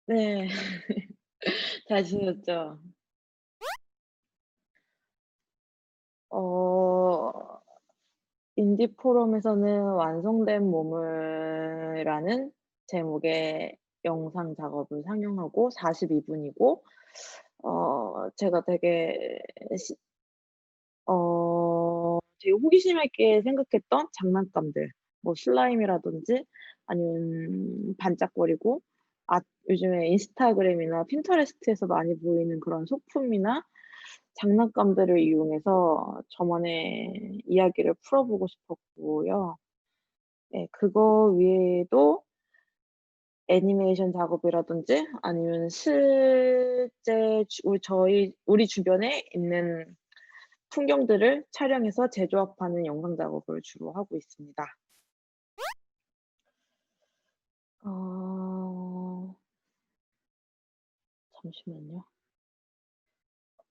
네. 잘 지냈죠? 어 인디 포럼에서는 "완성된 몸을"라는 제목의 영상 작업을 상영하고 42 분이고 제가 되게 시 되게 호기심 있게 생각했던 장난감들, 뭐 슬라임이라든지 아니면 반짝거리고 요즘에 인스타그램이나 핀터레스트에서 많이 보이는 그런 소품이나 장난감들을 이용해서 저만의 이야기를 풀어보고 싶었고요. 네, 그거 외에도 애니메이션 작업이라든지 아니면 실제 우리 주변에 있는 풍경들을 촬영해서 재조합하는 영상 작업을 주로 하고 있습니다. 어 잠시만요.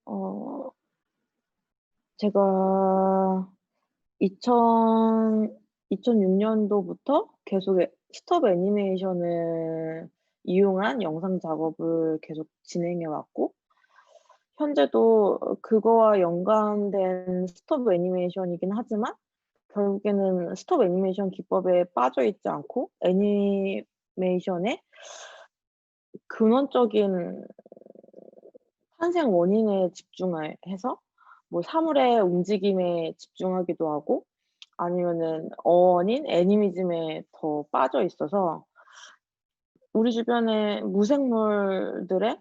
어 제가 2000 2006 년도부터 계속 스톱 애니메이션을 이용한 영상 작업을 계속 진행해 왔고, 현재도 그거와 연관된 스톱 애니메이션이긴 하지만 결국에는 스톱 애니메이션 기법에 빠져 있지 않고 애니메이션의 근원적인 탄생 원인에 해서 뭐 사물의 움직임에 집중하기도 하고, 아니면은 어원인 애니미즘에 더 빠져 있어서 우리 주변의 무생물들의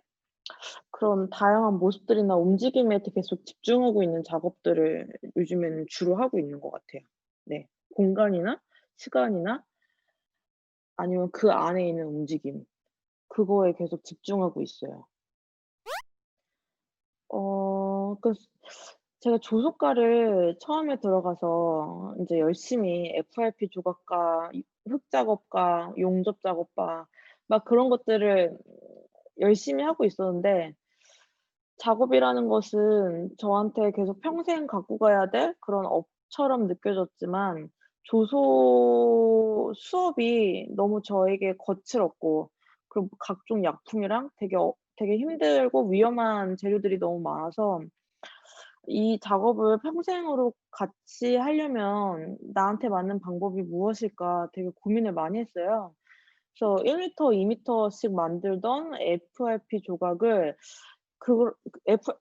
그런 다양한 모습들이나 움직임에 계속 집중하고 있는 작업들을 요즘에는 주로 하고 있는 것 같아요. 네. 공간이나 시간이나 아니면 그 안에 있는 움직임, 그거에 계속 집중하고 있어요. 그 제가 조속과를 처음에 들어가서 인제 열심히 FRP 조각과 흙 작업과 용접 작업과 막 그런 것들을 열심히 하고 있었는데, 작업이라는 것은 저한테 계속 평생 갖고 가야 될 그런 업처럼 느껴졌지만, 조소 수업이 너무 저에게 거칠었고, 그리고 각종 약품이랑 되게 힘들고 위험한 재료들이 너무 많아서 '이 작업을 평생으로 같이 하려면 나한테 맞는 방법이 무엇일까.' 되게 고민을 많이 했어요. 그래서 1 미터, 2 미터씩 만들던 FRP 조각을 그걸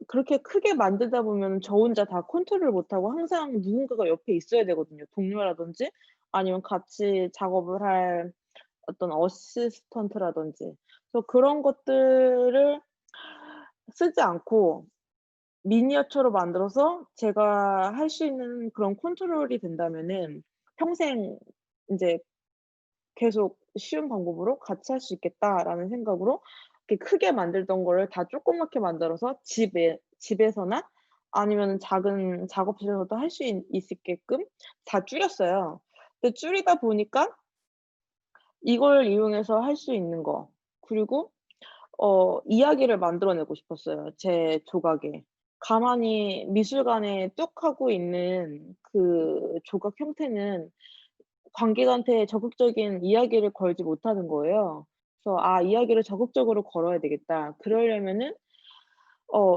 그렇게 크게 만들다 보면 저 혼자 다 컨트롤을 못하고 항상 누군가가 옆에 있어야 되거든요. 동료라든지 아니면 같이 작업을 할 어떤 어시스턴트라든지. 그래서 그런 것들을 쓰지 않고 미니어처로 만들어서 제가 할 수 있는 그런 컨트롤이 된다면은 평생 인제 계속 쉬운 방법으로 '같이 할 수 있겠다.'라는 생각으로 이렇게 크게 만들던 거를 다 조그맣게 만들어서 집에서나 아니면은 작은 작업실에서도 할 수 있게끔 다 줄였어요. 근데 줄이다 보니까 이걸 이용해서 할 수 있는 거, 그리고 이야기를 만들어 내고 싶었어요, 제 조각에. 가만히 미술관에 뚝 하고 있는 그 조각 형태는 관객한테 적극적인 이야기를 걸지 못하는 거예요. 그래서 '아, 이야기를 적극적으로 걸어야 되겠다.' 그러려면은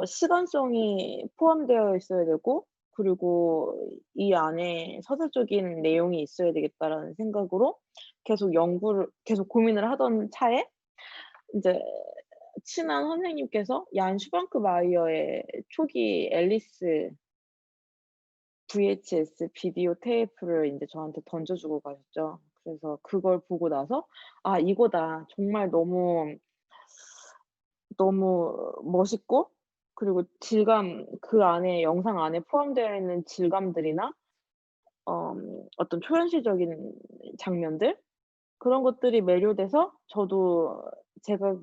시간성이 포함되어 있어야 되고, 그리고 '이 안에 서술적인 내용이 있어야 되겠다.'라는 생각으로 계속 고민을 하던 차에 인제 친한 선생님께서 얀 슈방크마이어의 초기 앨리스 VHS 비디오 테이프를 인제 저한테 던져 주고 가셨죠. 그래서 그걸 보고 나서 '아, 이거다. 정말 너무 멋있고, 그리고 그 안에 영상 안에 포함되어 있는 질감들이나 어떤 초현실적인 장면들, 그런 것들이 매료돼서 저도 제가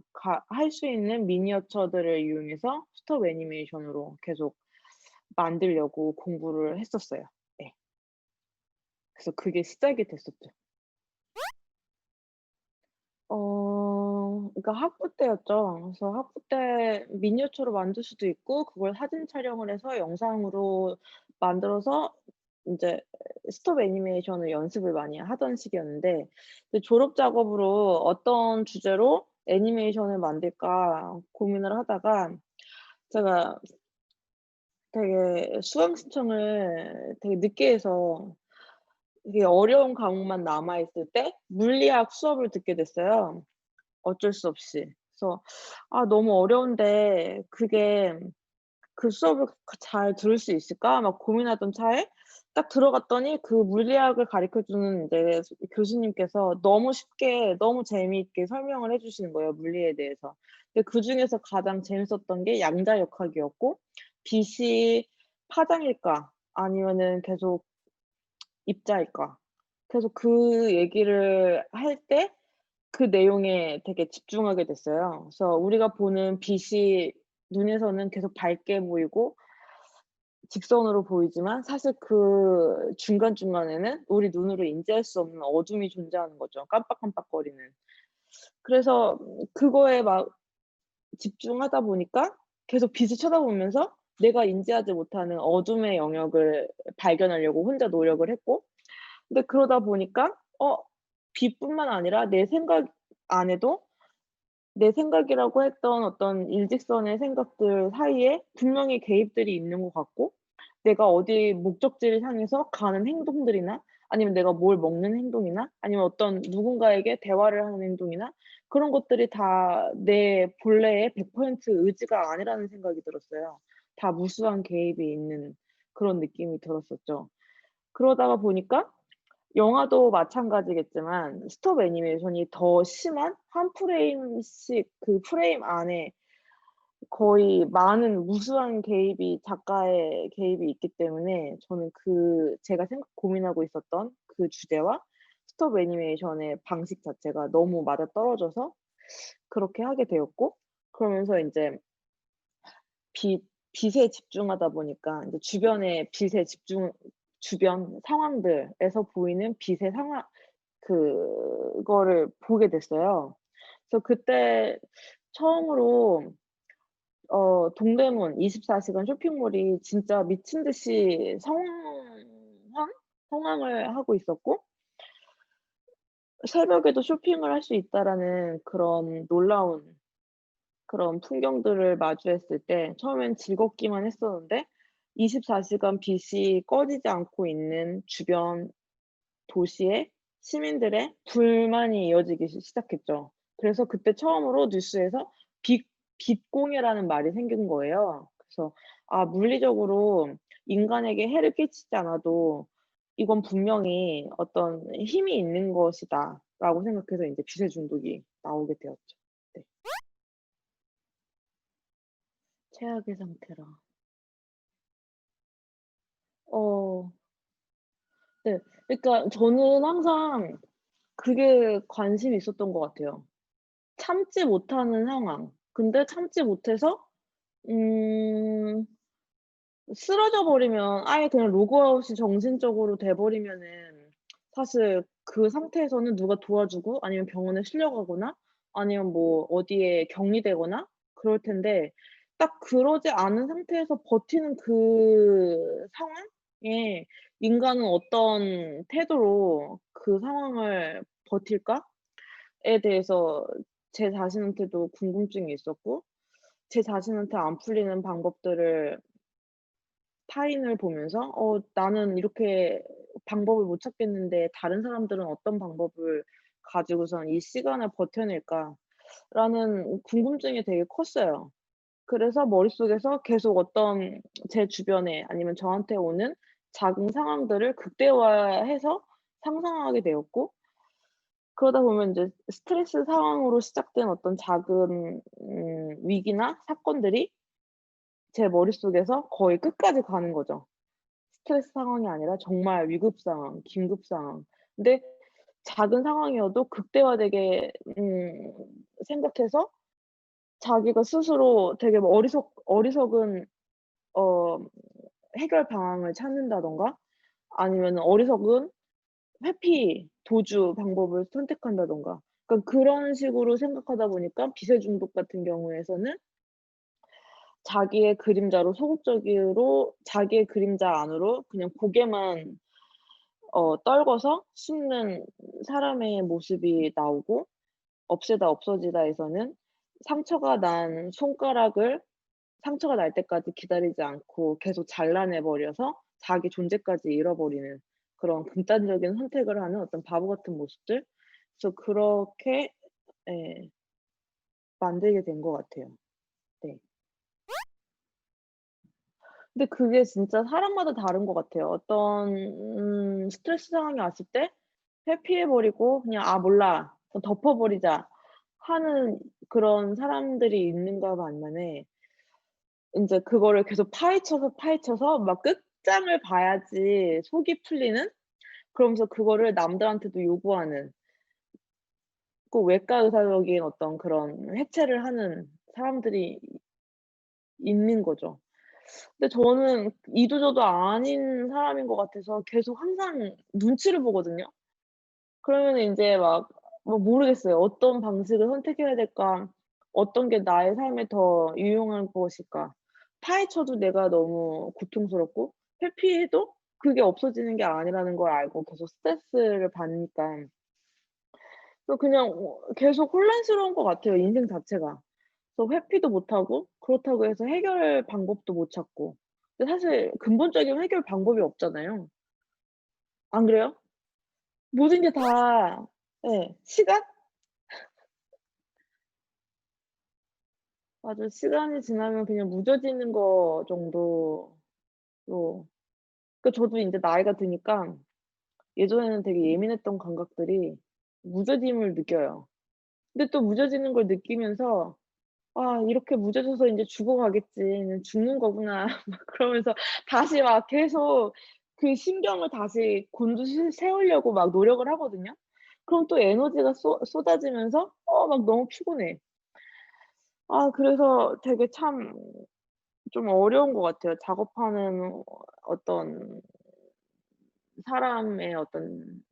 할 수 있는 미니어처들을 이용해서 스톱 애니메이션으로 계속 만들려고 공부를 했었어요. 네. 그래서 그게 시작이 됐었죠. 그러니까 학부 때였죠. 그래서 학부 때 미니어처로 만들 수도 있고 그걸 사진 촬영을 해서 영상으로 만들어서 인제 스톱 애니메이션을 연습을 많이 하던 시기였는데, 그 졸업 작업으로 어떤 주제로 애니메이션을 만들까 고민을 하다가 제가 되게 수강 신청을 되게 늦게 해서 되게 어려운 과목만 남아 있을 때 물리학 수업을 듣게 됐어요, 어쩔 수 없이. 그래서 '아 너무 어려운데 그게 그 수업을 잘 들을 수 있을까?' 막 고민하던 차에 딱 들어갔더니 그 물리학을 가르쳐 주는 이제 교수님께서 너무 쉽게 너무 재미있게 설명을 해 주시는 거예요, 물리에 대해서. 근데 그중에서 가장 재밌었던 게 양자역학이었고, 빛이 파장일까 아니면은 계속 입자일까. 그래서 그 얘기를 할 때 그 내용에 되게 집중하게 됐어요. 그래서 우리가 보는 빛이 눈에서는 계속 밝게 보이고 직선으로 보이지만 사실 그 중간중간에는 우리 눈으로 인지할 수 없는 어둠이 존재하는 거죠, 깜빡깜빡거리는. 그래서 그거에 막 집중하다 보니까 계속 빛을 쳐다보면서 내가 인지하지 못하는 어둠의 영역을 발견하려고 혼자 노력을 했고, 근데 그러다 보니까 빛뿐만 아니라 내 생각 안에도 내 생각이라고 했던 어떤 일직선의 생각들 사이에 분명히 개입들이 있는 것 같고, 내가 어디 목적지를 향해서 가는 행동들이나 아니면 내가 뭘 먹는 행동이나 아니면 어떤 누군가에게 대화를 하는 행동이나 그런 것들이 다 내 본래의 100% 의지가 아니라는 생각이 들었어요. 다 무수한 개입이 있는 그런 느낌이 들었었죠. 그러다가 보니까 영화도 마찬가지겠지만 스톱 애니메이션이 더 심한 한 프레임씩 그 프레임 안에 거의 많은 무수한 개입이 작가의 개입이 있기 때문에 저는 제가 고민하고 있었던 그 주제와 스톱 애니메이션의 방식 자체가 너무 맞아떨어져서 그렇게 하게 되었고, 그러면서 인제 빛 빛에 집중하다 보니까 인제 주변의 빛에 집중 주변 상황들에서 보이는 빛의 상황 그거를 보게 됐어요. 그래서 그때 처음으로 동대문 24 시간 쇼핑몰이 진짜 미친 듯이 성황을 하고 있었고, 새벽에도 쇼핑을 할 수 있다라는 그런 놀라운 그런 풍경들을 마주했을 때 처음엔 즐겁기만 했었는데, 24 시간 빛이 꺼지지 않고 있는 주변 도시의 시민들의 불만이 이어지기 시작했죠. 그래서 그때 처음으로 뉴스에서 빛 빛공해라는 말이 생긴 거예요. 그래서 '아 물리적으로 인간에게 해를 끼치지 않아도 이건 분명히 어떤 힘이 있는 것이다.'라고 생각해서 인제 빛의 중독이 나오게 되었죠. 네. 최악의 상태라. 어 네. 그러니까 저는 항상 그게 관심이 있었던 것 같아요. 참지 못하는 상황. 근데 참지 못해서 음 쓰러져 버리면 아예 그냥 로그아웃이 정신적으로 돼 버리면은 사실 그 상태에서는 누가 도와주고 아니면 병원에 실려가거나 아니면 뭐 어디에 격리되거나 그럴 텐데, 딱 그러지 않은 상태에서 버티는 그 상황에 인간은 어떤 태도로 그 상황을 버틸까에 대해서 제 자신한테도 궁금증이 있었고, 제 자신한테 안 풀리는 방법들을 타인을 보면서 '나는 이렇게 방법을 못 찾겠는데 다른 사람들은 어떤 방법을 가지고선 이 시간을 버텨낼까?'라는 궁금증이 되게 컸어요. 그래서 머릿속에서 계속 어떤 제 주변에 아니면 저한테 오는 작은 상황들을 극대화해서 상상하게 되었고, 그러다 보면 인제 스트레스 상황으로 시작된 어떤 작은 위기나 사건들이 제 머릿속에서 거의 끝까지 가는 거죠. 스트레스 상황이 아니라 정말 위급 상황, 긴급 상황. 근데 작은 상황이어도 극대화되게 생각해서 자기가 스스로 되게 뭐 어리석은 어 해결 방안을 찾는다든가 아니면은 어리석은 회피, 도주 방법을 선택한다든가, 그러니까 그런 식으로 생각하다 보니까 빛의 중독 같은 경우에서는 자기의 그림자로 소극적으로 자기의 그림자 안으로 그냥 고개만 떨궈서 숨는 사람의 모습이 나오고, 없애다 없어지다에서는 상처가 난 손가락을 상처가 날 때까지 기다리지 않고 계속 잘라내 버려서 자기 존재까지 잃어버리는 그런 극단적인 선택을 하는 어떤 바보 같은 모습들. 그래서 그렇게 예 만들게 된 것 같아요. 네. 근데 그게 진짜 사람마다 다른 것 같아요. 어떤 스트레스 상황이 왔을 때 회피해 버리고 그냥 '아 몰라. 그냥 덮어 버리자.' 하는 그런 사람들이 있는가 반면에 인제 그거를 계속 파헤쳐서 막 끝장을 봐야지 속이 풀리는 그러면서 그거를 남들한테도 요구하는 꼭 외과 의사적인 어떤 그런 해체를 하는 사람들이 있는 거죠. 근데 저는 이도저도 아닌 사람인 것 같아서 계속 항상 눈치를 보거든요. 그러면은 인제 막 뭐 모르겠어요. '어떤 방식을 선택해야 될까? 어떤 게 나의 삶에 더 유용한 것일까?' 파헤쳐도 내가 너무 고통스럽고 회피해도 그게 없어지는 게 아니라는 걸 알고 계속 스트레스를 받으니까 그래서 그냥 계속 혼란스러운 것 같아요, 인생 자체가. 그래서 회피도 못하고 그렇다고 해서 해결 방법도 못 찾고. 근데 사실 근본적인 해결 방법이 없잖아요. 안 그래요? 모든 게 다 예 시간? 맞아요. 시간이 지나면 그냥 무뎌지는 거 정도로 저도 인제 나이가 드니까 예전에는 되게 예민했던 감각들이 무뎌짐을 느껴요. 근데 또 무뎌지는 걸 느끼면서 '아 이렇게 무뎌져서 인제 죽어가겠지. 그냥 죽는 거구나.' 막 그러면서 다시 막 계속 그 신경을 다시 곤두세 세우려고 막 노력을 하거든요. 그럼 또 에너지가 쏟아지면서 막 너무 피곤해. 그래서 되게 참 좀 어려운 것 같아요. 작업하는 어떤 사람의 어떤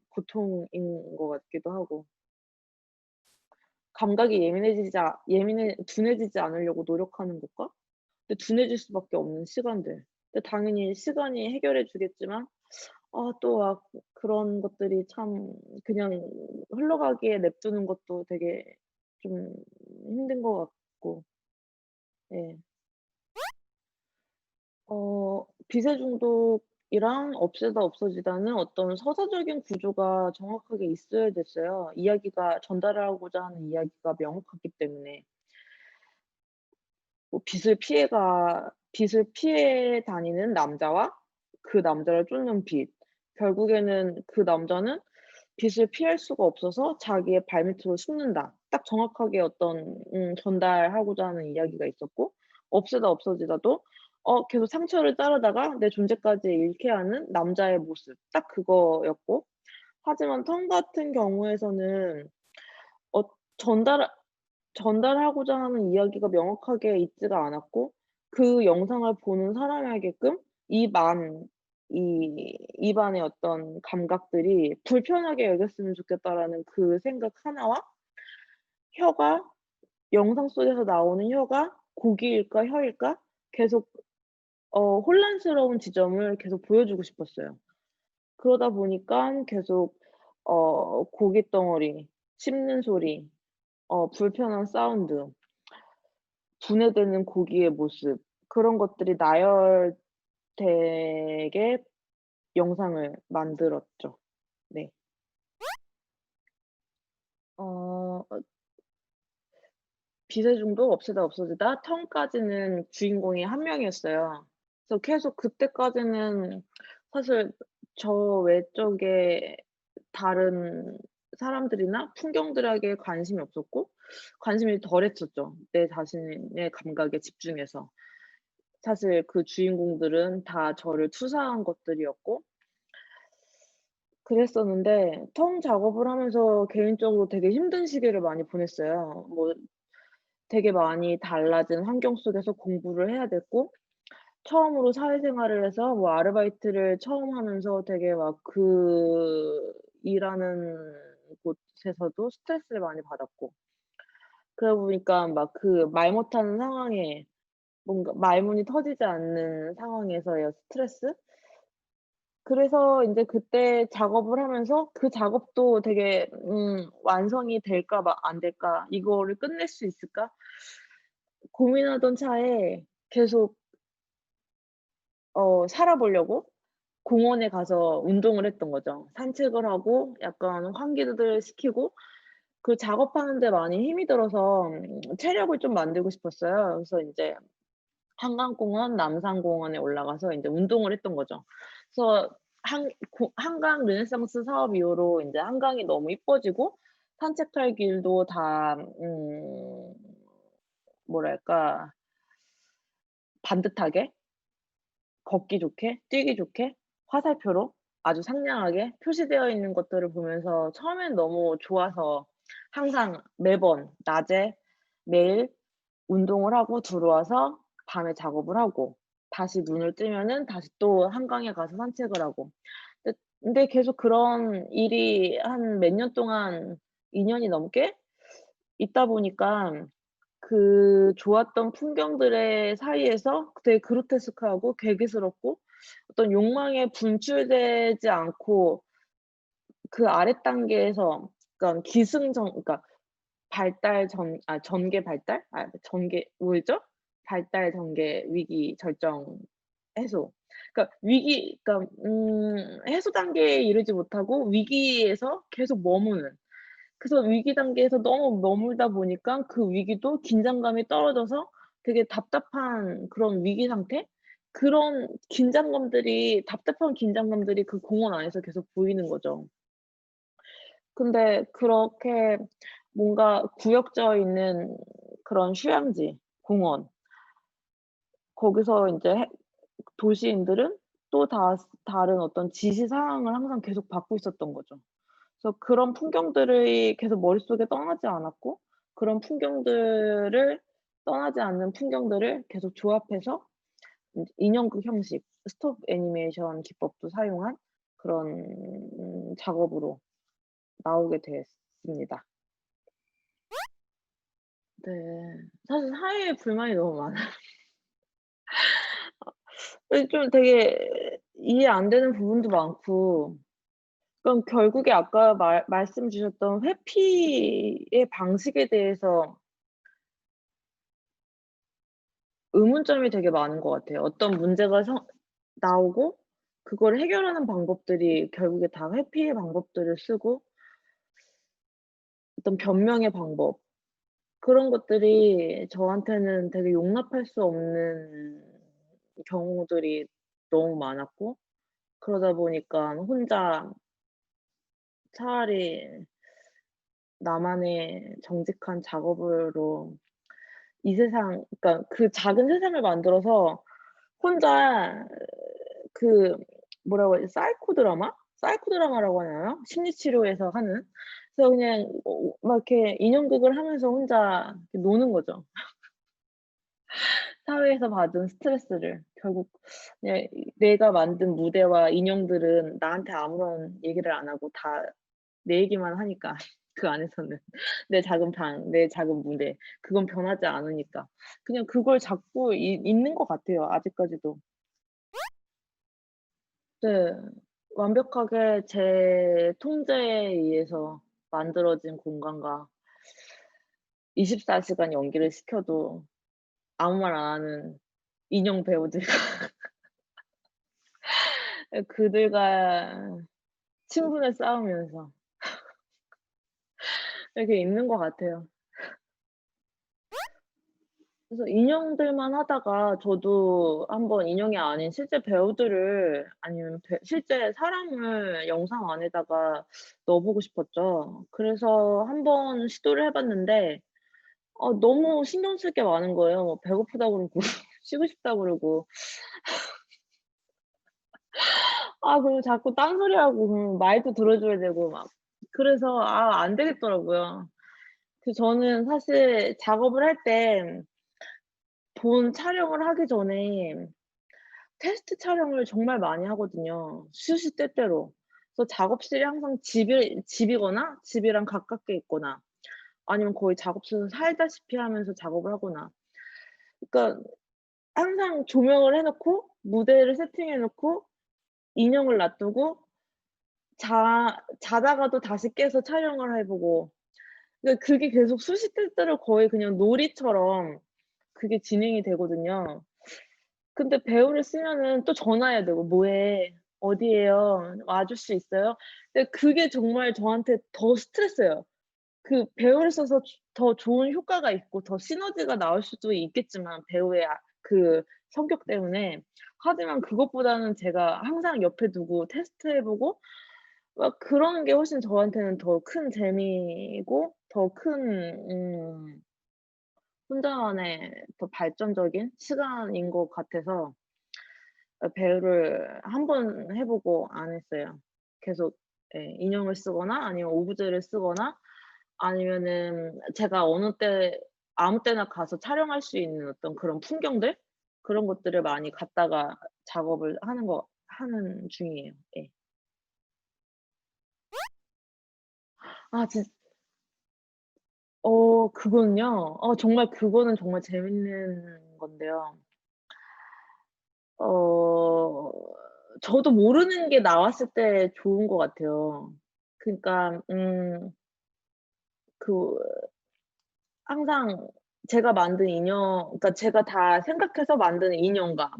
고통인 것 같기도 하고. 감각이 둔해지지 않으려고 노력하는 것과 근데 둔해질 수밖에 없는 시간들. 근데 당연히 시간이 해결해 주겠지만 또 그런 것들이 참 그냥 흘러가기에 냅두는 것도 되게 좀 힘든 것 같고. 예. 비세 중독이랑 없애다 없어지다는 어떤 서사적인 구조가 정확하게 있어야 됐어요. 이야기가 전달하고자 하는 이야기가 명확하기 때문에. 뭐 빚을 피해 다니는 남자와 그 남자를 쫓는 빚. 결국에는 그 남자는 빚을 피할 수가 없어서 자기의 발밑으로 숨는다. 딱 정확하게 어떤 전달하고자 하는 이야기가 있었고 없애다 없어지다도 계속 상처를 자르다가 내 존재까지 잃게 하는 남자의 모습 딱 그거였고 하지만 텅 같은 경우에서는 어 전달 전달하고자 하는 이야기가 명확하게 있지가 않았고 그 영상을 보는 사람에게끔 입안의 어떤 감각들이 '불편하게 여겼으면 좋겠다.'라는 그 생각 하나와 혀가 영상 속에서 나오는 혀가 고기일까 혀일까 계속 혼란스러운 지점을 계속 보여주고 싶었어요. 그러다 보니깐 계속 고깃덩어리 씹는 소리 불편한 사운드 분해되는 고기의 모습 그런 것들이 나열되게 영상을 만들었죠. 네. 어 비세중독, 없애다 없어지다, 텅까지는 주인공이 한 명이었어요. 그래서 계속 그때까지는 사실 저 외적의 다른 사람들이나 풍경들에게 관심이 없었고 관심이 덜했었죠, 내 자신의 감각에 집중해서. 사실 그 주인공들은 다 저를 투사한 것들이었고 그랬었는데 텅 작업을 하면서 개인적으로 되게 힘든 시기를 많이 보냈어요. 뭐 되게 많이 달라진 환경 속에서 공부를 해야 됐고 처음으로 사회생활을 해서 뭐 아르바이트를 처음 하면서 되게 막 일하는 곳에서도 스트레스를 많이 받았고 그러다 보니까 막 그 말 못하는 상황에 뭔가 말문이 터지지 않는 상황에서의 스트레스? 그래서 인제 그때 작업을 하면서 그 작업도 되게 '완성이 될까 마 안 될까? 이거를 끝낼 수 있을까?' 고민하던 차에 계속 살아보려고 공원에 가서 운동을 했던 거죠. 산책을 하고 약간 환기를 시키고 그 작업하는 데 많이 힘이 들어서 체력을 좀 만들고 싶었어요. 그래서 인제 한강공원, 남산공원에 올라가서 인제 운동을 했던 거죠. 그래서 한강 르네상스 사업 이후로 인제 한강이 너무 이뻐지고 산책할 길도 다 뭐랄까 반듯하게 걷기 좋게 뛰기 좋게 화살표로 아주 상냥하게 표시되어 있는 것들을 보면서 처음엔 너무 좋아서 항상 매번 낮에 매일 운동을 하고 들어와서 밤에 작업을 하고 다시 눈을 뜨면은 다시 또 한강에 가서 산책을 하고. 근데 계속 그런 일이 한 몇 년 동안 2 년이 넘게 있다 보니까 그 좋았던 풍경들의 사이에서 되게 그로테스크하고 괴기스럽고 어떤 욕망에 분출되지 않고 그 아랫 단계에서 그러니까 그러니까 발달 전 전개 발달? 전개 뭐였죠? 발달, 전개, 위기, 절정, 해소. 그러니까 해소 단계에 이르지 못하고 위기에서 계속 머무는. 그래서 위기 단계에서 너무 머물다 보니까 그 위기도 긴장감이 떨어져서 되게 답답한 그런 위기 상태? 그런 긴장감들이 답답한 긴장감들이 그 공원 안에서 계속 보이는 거죠. 근데 그렇게 뭔가 구역져 있는 그런 휴양지, 공원 거기서 인제 도시인들은 또 다른 어떤 지시 사항을 항상 계속 받고 있었던 거죠. 그래서 그런 풍경들이 계속 머릿속에 떠나지 않았고 그런 풍경들을 떠나지 않는 풍경들을 계속 조합해서 인형극 형식, 스톱 애니메이션 기법도 사용한 그런 작업으로 나오게 됐습니다. 네. 사실 사회에 불만이 너무 많아요. 좀 되게 이해 안 되는 부분도 많고 그럼 결국에 아까 말씀 주셨던 회피의 방식에 대해서 의문점이 되게 많은 것 같아요. 어떤 문제가 나오고 그걸 해결하는 방법들이 결국에 다 회피의 방법들을 쓰고 어떤 변명의 방법 그런 것들이 저한테는 되게 용납할 수 없는 경우들이 너무 많았고 그러다 보니까 혼자 차라리 나만의 정직한 작업으로 이 세상 그러니까 그 작은 세상을 만들어서 혼자 그 뭐라고 하지? 사이코 드라마? 사이코 드라마라고 하나요? 심리 치료에서 하는. 그래서 그냥 막 이렇게 인형극을 하면서 혼자 이렇게 노는 거죠. 사회에서 받은 스트레스를 결국 그냥 내가 만든 무대와 인형들은 나한테 아무런 얘기를 안 하고 다 내 얘기만 하니까 그 안에서는. 내 작은 방, 내 작은 무대 그건 변하지 않으니까. 그냥 그걸 잡고 있는 것 같아요 아직까지도. 네. 완벽하게 제 통제에 의해서 만들어진 공간과 24 시간 연기를 시켜도 아무 말 안 하는 인형 배우들과 그들과 친분을 쌓으면서 이렇게 있는 것 같아요. 그래서 인형들만 하다가 저도 한번 인형이 아닌 실제 배우들을 아니면 실제 사람을 영상 안에다가 넣어 보고 싶었죠. 그래서 한번 시도를 해 봤는데 너무 신경 쓸 게 많은 거예요. 뭐 배고프다 그러고 쉬고 싶다 그러고 그리고 자꾸 딴소리하고 말도 들어 줘야 되고 막 그래서 안 되겠더라고요. 저는 사실 작업을 할 때 본 촬영을 하기 전에 테스트 촬영을 정말 많이 하거든요, 시시때때로. 그래서 작업실이 항상 집이거나 집이랑 가깝게 있거나 아니면 거의 작업실에서 살다시피 하면서 작업을 하거나 그러니까 항상 조명을 해 놓고 무대를 세팅해 놓고 인형을 놔두고 자다가도 다시 깨서 촬영을 해 보고, 그러니까 그게 계속 수시틀대로 거의 그냥 놀이처럼 그게 진행이 되거든요. 근데 배우를 쓰면은 또 전화해야 되고 "뭐 해? 어디에요? 와 줄 수 있어요?" 근데 그게 정말 저한테 더 스트레스예요. 그 배우를 써서 더 좋은 효과가 있고 더 시너지가 나올 수도 있겠지만 배우의 그 성격 때문에. 하지만 그것보다는 제가 항상 옆에 두고 테스트해 보고 막 그러는 게 훨씬 저한테는 더 큰 재미고 더 큰 혼자만의 더 발전적인 시간인 것 같아서 배우를 한 번 해 보고 안 했어요. 계속 예 인형을 쓰거나 아니면 오브제를 쓰거나 아니면은 제가 어느 때 아무 때나 가서 촬영할 수 있는 어떤 그런 풍경들, 그런 것들을 많이 갖다가 작업을 하는 중이에요. 예. 아 진 그거는요. 정말 그거는 정말 재밌는 건데요. 어 저도 모르는 게 나왔을 때 좋은 것 같아요. 그러니까 그 항상 제가 만든 인형, 그러니까 제가 다 생각해서 만든 인형과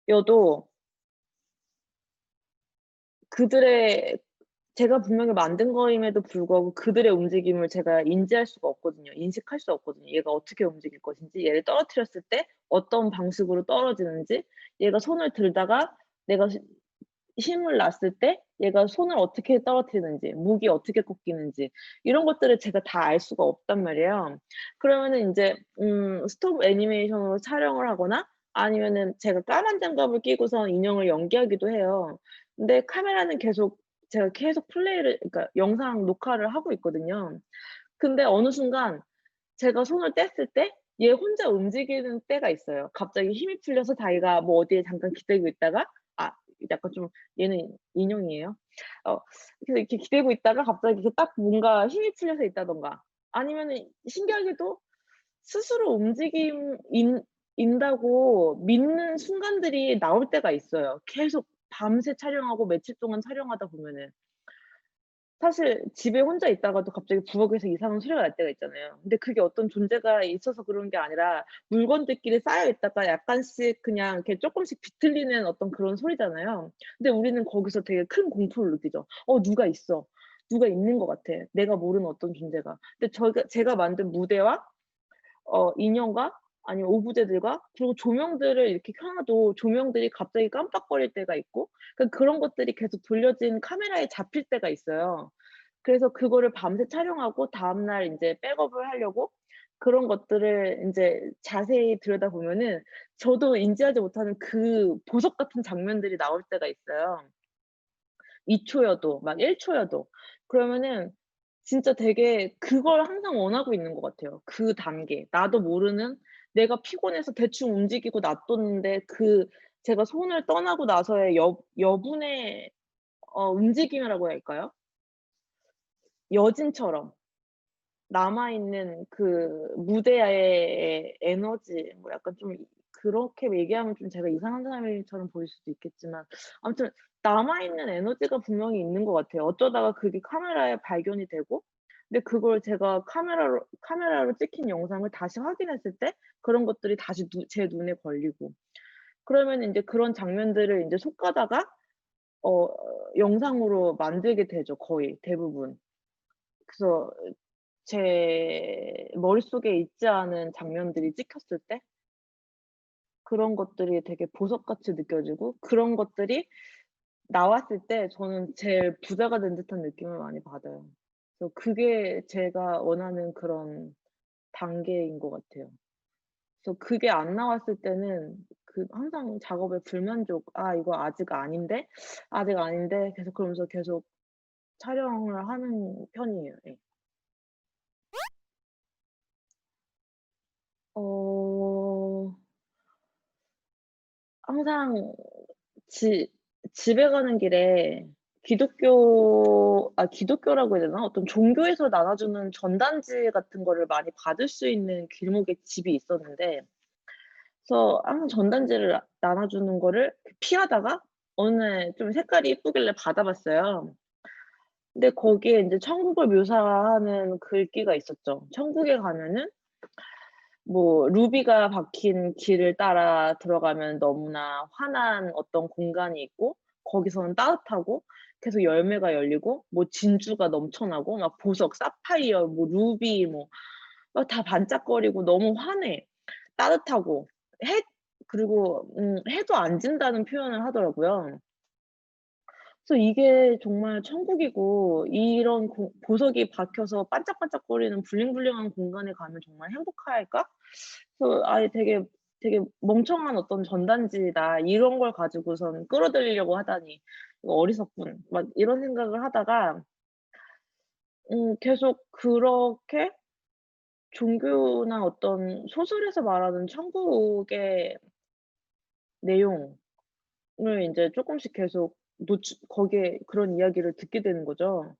무대여도 그들의 제가 분명히 만든 거임에도 불구하고 그들의 움직임을 제가 인지할 수가 없거든요. 인식할 수 없거든요. 얘가 어떻게 움직일 것인지, 얘를 떨어뜨렸을 때 어떤 방식으로 떨어지는지, 얘가 손을 들다가 내가 힘을 놨을 때 얘가 손을 어떻게 떨어뜨리는지, 목이 어떻게 꺾이는지, 이런 것들을 제가 다 알 수가 없단 말이에요. 그러면은 인제 스톱 애니메이션으로 촬영을 하거나 아니면은 제가 까만 장갑을 끼고서 인형을 연기하기도 해요. 근데 카메라는 계속 제가 계속 플레이를, 그러니까 영상 녹화를 하고 있거든요. 근데 어느 순간 제가 손을 뗐을 때 얘 혼자 움직이는 때가 있어요. 갑자기 힘이 풀려서 자기가 뭐 어디에 잠깐 기대고 있다가, 아 약간 좀, 얘는 인형이에요. 어 그래서 이렇게 기대고 있다가 갑자기 이렇게 딱 뭔가 힘이 풀려서 있다든가, 아니면은 신기하게도 스스로 움직임 인 인다고 믿는 순간들이 나올 때가 있어요. 계속 밤새 촬영하고 며칠 동안 촬영하다 보면은. 사실 집에 혼자 있다가도 갑자기 부엌에서 이상한 소리가 날 때가 있잖아요. 근데 그게 어떤 존재가 있어서 그런 게 아니라 물건들끼리 쌓여 있다가 약간씩 그냥 이렇게 쪼끔씩 비틀리는 어떤 그런 소리잖아요. 근데 우리는 거기서 되게 큰 공포를 느끼죠. '누가 있어. 누가 있는 것 같아, 내가 모르는 어떤 존재가.' 근데 제가 만든 무대와 인형과 아니면 오브제들과 그리고 조명들을 이렇게 켜 놔도 조명들이 갑자기 깜빡거릴 때가 있고, 그런 것들이 계속 돌려진 카메라에 잡힐 때가 있어요. 그래서 그거를 밤새 촬영하고 다음날 인제 백업을 하려고 그런 것들을 인제 자세히 들여다보면은 저도 인지하지 못하는 그 보석 같은 장면들이 나올 때가 있어요. 2 초여도 막 1 초여도. 그러면은 진짜 되게 그걸 항상 원하고 있는 것 같아요. 그 단계. 나도 모르는, 내가 피곤해서 대충 움직이고 놔뒀는데 제가 손을 떠나고 나서의 여분의 움직임이라고 해야 할까요? 여진처럼 남아 있는 그 무대의 에너지, 뭐 약간 좀 그렇게 얘기하면 좀 제가 이상한 사람처럼 보일 수도 있겠지만 아무튼 남아 있는 에너지가 분명히 있는 것 같아요. 어쩌다가 그게 카메라에 발견이 되고, 근데 그걸 제가 카메라로 찍힌 영상을 다시 확인했을 때 그런 것들이 다시 제 눈에 걸리고, 그러면은 인제 그런 장면들을 인제 속가다가 어 영상으로 만들게 되죠, 거의 대부분. 그래서 제 머릿속에 있지 않은 장면들이 찍혔을 때 그런 것들이 되게 보석같이 느껴지고, 그런 것들이 나왔을 때 저는 제일 부자가 된 듯한 느낌을 많이 받아요. 그래서 그게 제가 원하는 그런 단계인 것 같아요. 그래서 그게 안 나왔을 때는 항상 작업에 불만족, '아 이거 아직 아닌데? 아직 아닌데?' 계속 그러면서 계속 촬영을 하는 편이에요. 예. 어 항상 지 집에 가는 길에 기독교라고 해야 되나? 어떤 종교에서 나눠 주는 전단지 같은 거를 많이 받을 수 있는 길목에 집이 있었는데, 그래서 항상 전단지를 나눠 주는 거를 피하다가 어느 날 좀 색깔이 이쁘길래 받아 봤어요. 근데 거기에 인제 천국을 묘사하는 글귀가 있었죠. 천국에 가면은 뭐 루비가 박힌 길을 따라 들어가면 너무나 환한 어떤 공간이 있고 거기서는 따뜻하고 계속 열매가 열리고 뭐 진주가 넘쳐나고 막 보석, 사파이어, 뭐 루비 뭐 막 다 반짝거리고 너무 환해. 따뜻하고 해 그리고 해도 안 진다는 표현을 하더라고요. 그래서 이게 정말 천국이고 이런 고 보석이 박혀서 반짝반짝거리는 블링블링한 공간에 가면 정말 행복할까? 그래서 아예 되게 '멍청한 어떤 전단지다.' 이런 걸 가지고선 끌어들이려고 하다니 '이거 어리석군.' 막 이런 생각을 하다가 계속 그렇게 종교나 어떤 소설에서 말하는 천국의 내용을 인제 쪼끔씩 계속 거기에 그런 이야기를 듣게 되는 거죠.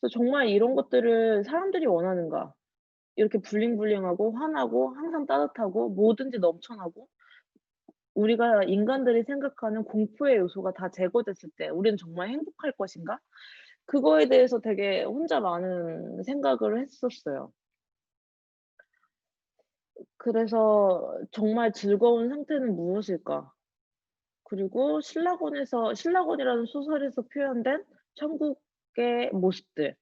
그래서 '정말 이런 것들을 사람들이 원하는가?' 이렇게 블링블링하고 환하고 항상 따뜻하고 뭐든지 넘쳐나고 우리가 인간들이 생각하는 공포의 요소가 다 제거됐을 때 '우리는 정말 행복할 것인가?' 그거에 대해서 되게 혼자 많은 생각을 했었어요. 그래서 '정말 즐거운 상태는 무엇일까?' 그리고 신라곤이라는 소설에서 표현된 천국의 모습들.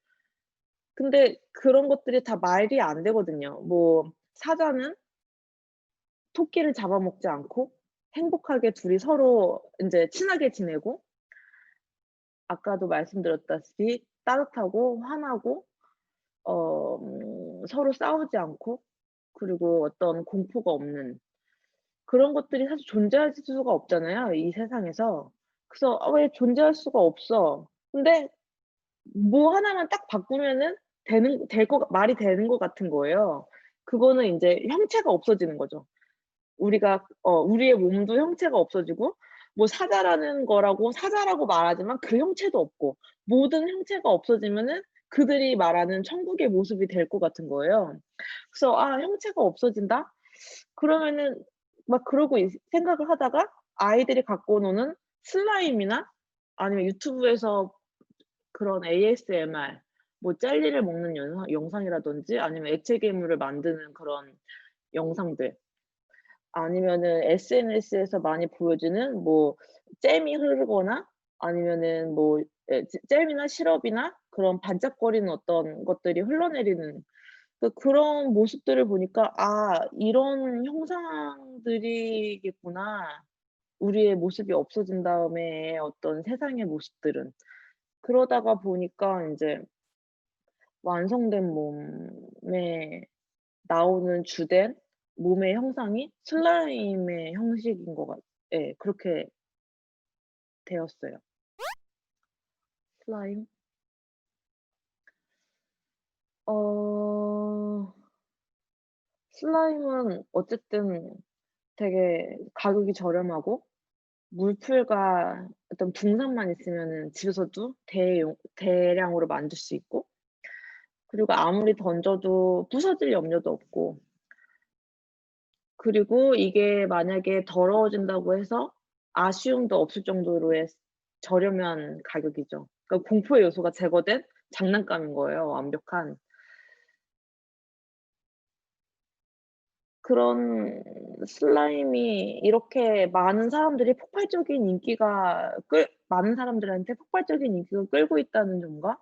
근데 그런 것들이 다 말이 안 되거든요. 뭐 사자는 토끼를 잡아먹지 않고 행복하게 둘이 서로 인제 친하게 지내고 아까도 말씀드렸다시피 따뜻하고 환하고 서로 싸우지 않고 그리고 어떤 공포가 없는 그런 것들이 사실 존재할 수가 없잖아요, 이 세상에서. 그래서 '아 왜 존재할 수가 없어.' 근데 뭐 하나만 딱 바꾸면은 될 거 말이 되는 것 같은 거예요. 그거는 인제 형체가 없어지는 거죠. 우리의 몸도 형체가 없어지고 뭐 사자라고 말하지만 그 형체도 없고 모든 형체가 없어지면은 그들이 말하는 천국의 모습이 될 것 같은 거예요. 그래서 '아 형체가 없어진다?' 그러면은 막 그러고 생각을 하다가 아이들이 갖고 노는 슬라임이나 아니면 유튜브에서 그런 ASMR 뭐 젤리를 먹는 영상이라든지 아니면 액체 괴물을 만드는 그런 영상들 아니면은 SNS에서 많이 보여지는 뭐 잼이 흐르거나 아니면은 뭐 잼이나 시럽이나 그런 반짝거리는 어떤 것들이 흘러내리는 그런 모습들을 보니까 '아 이런 형상들이겠구나. 우리의 모습이 없어진 다음에 어떤 세상의 모습들은.' 그러다가 보니까 인제 완성된 몸에 나오는 주된 몸의 형상이 슬라임의 형식인 것 예 그렇게 되었어요. 슬라임? 어 슬라임은 어쨌든 되게 가격이 저렴하고 물풀과 어떤 붕산만 있으면은 집에서도 대량으로 만들 수 있고 그리고 아무리 던져도 부서질 염려도 없고 그리고 이게 만약에 더러워진다고 해서 아쉬움도 없을 정도로의 저렴한 가격이죠. 그러니까 공포의 요소가 제거된 장난감인 거예요, 완벽한. 그런 슬라임이 이렇게 많은 사람들한테 폭발적인 인기가 끌고 있다는 점과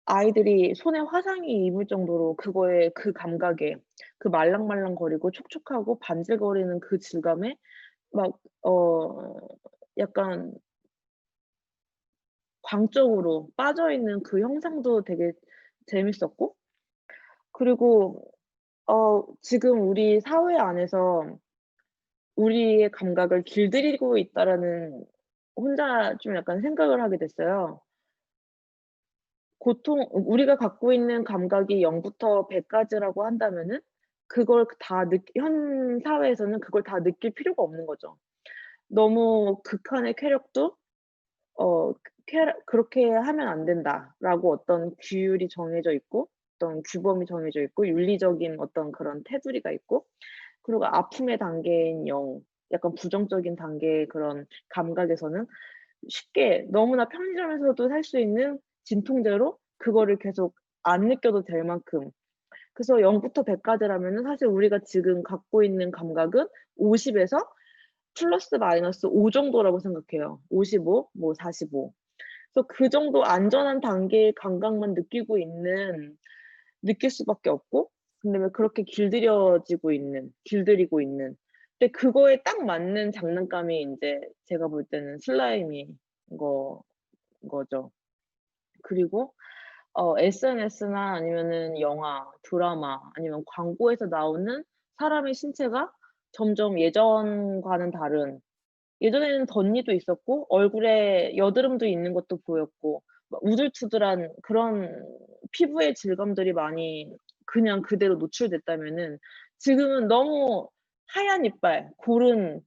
아이들이 손에 화상이 입을 정도로 그거에 그 감각에 그 말랑말랑거리고 촉촉하고 반질거리는 그 질감에 막 약간 광적으로 빠져있는 그 형상도 되게 재밌었고 그리고 지금 우리 사회 안에서 '우리의 감각을 길들이고 있다.'라는 혼자 좀 약간 생각을 하게 됐어요. 우리가 갖고 있는 감각이 0 부터 100 까지라고 한다면은 그걸 다 현 사회에서는 그걸 다 느낄 필요가 없는 거죠. 너무 극한의 쾌락도 어 쾌락 '그렇게 하면 안 된다.'라고 어떤 규율이 정해져 있고 어떤 규범이 정해져 있고 윤리적인 어떤 그런 테두리가 있고 그리고 아픔의 단계인 0 약간 부정적인 단계의 그런 감각에서는 쉽게 너무나 편의점에서도 살 수 있는 진통제로 그거를 계속 안 느껴도 될 만큼, 그래서 0 부터 100 까지라면은 사실 우리가 지금 갖고 있는 감각은 50 에서 플러스 마이너스 5 정도라고 생각해요. 55 뭐 45. 그래서 그 정도 안전한 단계의 감각만 느낄 수밖에 없고, 근데 왜 그렇게 길들이고 있는. 근데 그거에 딱 맞는 장난감이 인제 제가 볼 때는 슬라임인 거 거죠. 그리고 SNS나 아니면은 영화, 드라마 아니면 광고에서 나오는 사람의 신체가 점점 예전과는 다른, 예전에는 덧니도 있었고 얼굴에 여드름도 있는 것도 보였고 막 우들투들한 그런 피부의 질감들이 많이 그냥 그대로 노출됐다면은, 지금은 너무 하얀 이빨, 고르고,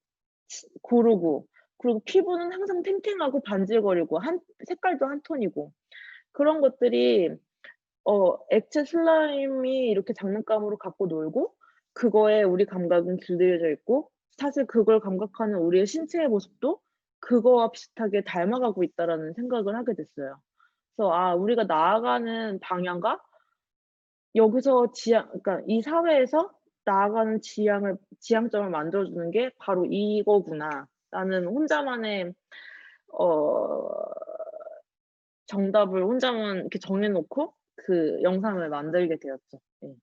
그리고 피부는 항상 탱탱하고 반질거리고 색깔도 한 톤이고, 그런 것들이 액체 슬라임이 이렇게 장난감으로 갖고 놀고 그거에 우리 감각은 길들여져 있고, 사실 그걸 감각하는 우리의 신체의 모습도 그거와 비슷하게 닮아가고 있다라는 생각을 하게 됐어요. 그래서 '아, 우리가 나아가는 방향과 여기서 그러니까 이 사회에서 나아가는 지향점을 만들어 주는 게 바로 이거구나.'라는 혼자만의 어 정답을 혼자만 이렇게 정해 놓고 그 영상을 만들게 되었죠. 예.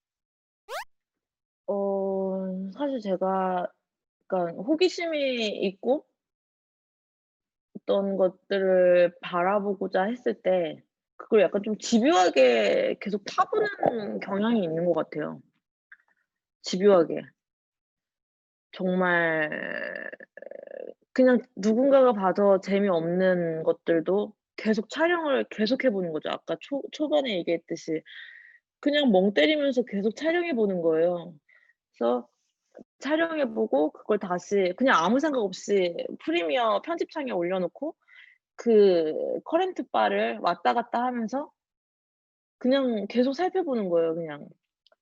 사실 제가 약간 호기심이 있고 어떤 것들을 바라보고자 했을 때 그걸 약간 좀 집요하게 계속 파보는 경향이 있는 것 같아요. 집요하게. 정말 그냥 누군가가 봐도 재미없는 것들도 계속 촬영을 계속해 보는 거죠. 아까 초반에 얘기했듯이 그냥 멍 때리면서 계속 ఛ촬영해 보는 거예요. 그래서 촬영해 보고 그걸 다시 그냥 아무 생각 없이 프리미어 편집창에 올려 놓고 그 커런트 바를 왔다 갔다 하면서 그냥 계속 살펴보는 거예요 그냥.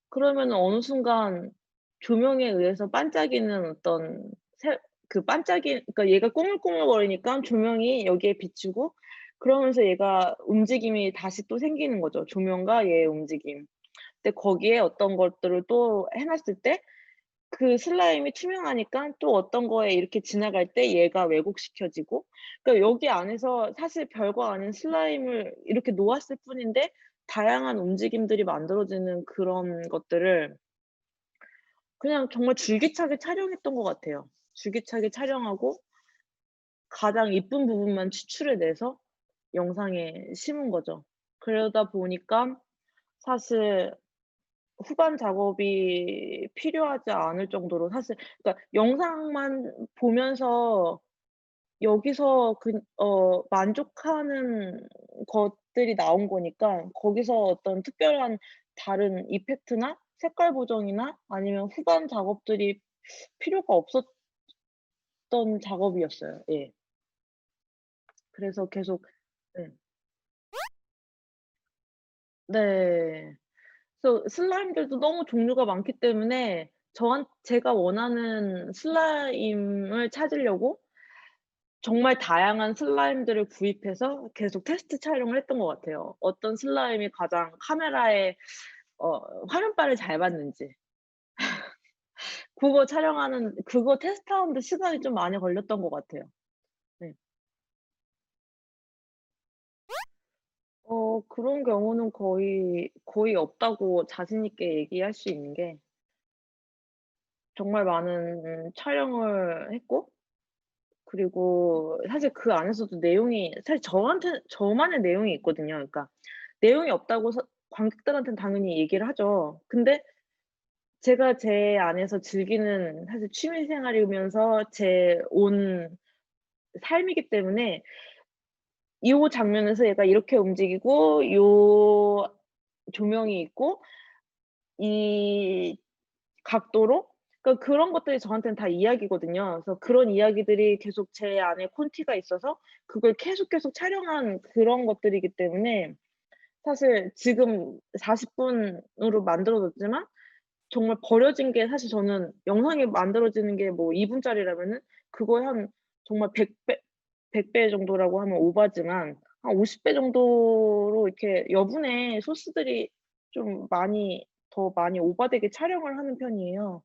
그러면은 어느 순간 조명에 의해서 반짝이는 어떤 새 그 그러니까 얘가 꾸물꾸물거리니까 조명이 여기에 비추고, 그러면서 얘가 움직임이 다시 또 생기는 거죠, 조명과 얘의 움직임. 근데 거기에 어떤 것들을 또 해 놨을 때 그 슬라임이 투명하니까 또 어떤 거에 이렇게 지나갈 때 얘가 왜곡시켜지고, 그러니까 여기 안에서 사실 별거 아닌 슬라임을 이렇게 놓았을 뿐인데 다양한 움직임들이 만들어지는 그런 것들을 그냥 정말 줄기차게 촬영했던 것 같아요. 줄기차게 촬영하고 가장 이쁜 부분만 추출해 내서 영상에 심은 거죠. 그러다 보니까 사실 후반 작업이 필요하지 않을 정도로, 사실 그러니까 영상만 보면서 여기서 만족하는 것들이 나온 거니까 거기서 어떤 특별한 다른 이펙트나 색깔 보정이나 아니면 후반 작업들이 필요가 없었던 작업이었어요. 예. 그래서 계속. 네. 네. 그래서 슬라임들도 너무 종류가 많기 때문에 제가 원하는 슬라임을 찾으려고 정말 다양한 슬라임들을 구입해서 계속 테스트 촬영을 했던 것 같아요. 어떤 슬라임이 가장 카메라에 어 화면빨을 잘 받는지 그거 테스트하는 데 시간이 좀 많이 걸렸던 것 같아요. 네. 그런 경우는 거의 없다고 자신 있게 얘기할 수 있는 게, 정말 많은 촬영을 했고, 그리고 사실 그 안에서도 내용이 사실 저만의 내용이 있거든요. 그러니까 내용이 없다고 관객들한테는 당연히 얘기를 하죠. 근데 제가 제 안에서 즐기는 사실 취미 생활이면서 제 온 삶이기 때문에 요 장면에서 얘가 이렇게 움직이고 요 조명이 있고 이 각도로, 그러니까 그런 것들이 저한테는 다 이야기거든요. 그래서 그런 이야기들이 계속 제 안에 콘티가 있어서 그걸 계속 촬영한 그런 것들이기 때문에 사실 지금 40 분으로 만들어졌지만 정말 버려진 게 사실 저는 영상이 만들어지는 게 뭐 2 분짜리라면은 그거의 한 정말 100배 정도라고 하면 오바지만 한 50배 정도로 이렇게 여분의 소스들이 좀 더 많이 오바되게 촬영을 하는 편이에요.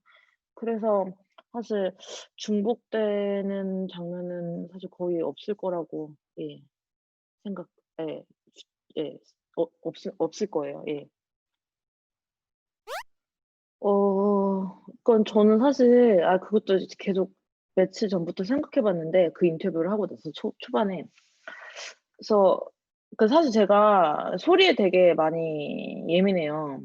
그래서 사실 중복되는 장면은 사실 거의 없을 거라고 예 생각 예. 예. 없을 거예요. 예. 그건 저는 사실 그것도 이제 계속 며칠 전부터 생각해 봤는데 그 인터뷰를 하고 나서 초반에. 그래서 사실 제가 소리에 되게 많이 예민해요.